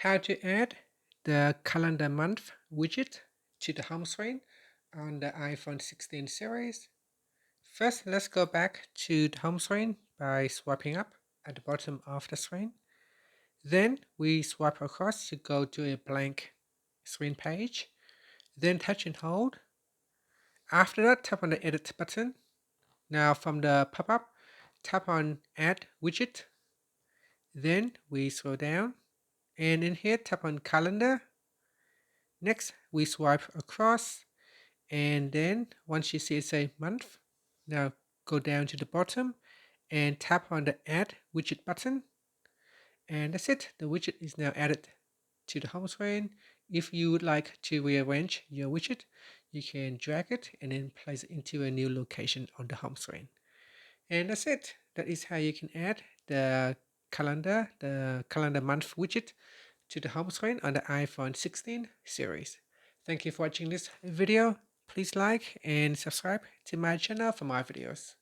How to add the calendar month widget to the home screen on the iPhone 16 series. First, let's go back to the home screen by swiping up at the bottom of the screen. Then we swipe across to go to a blank screen page. Then touch and hold. After that, tap on the edit button. Now from the pop-up, tap on add widget. Then we scroll down and in here tap on calendar. Next, we swipe across, and then once you see it say month, now go down to the bottom and tap on the add widget button, and that's it. The widget is now added to the home screen. If you would like to rearrange your widget, you can drag it and then place it into a new location on the home screen. And that's it. That is how you can add the calendar month widget to the home screen on the iPhone 16 series. Thank you for watching this video. Please like and subscribe to my channel for more videos.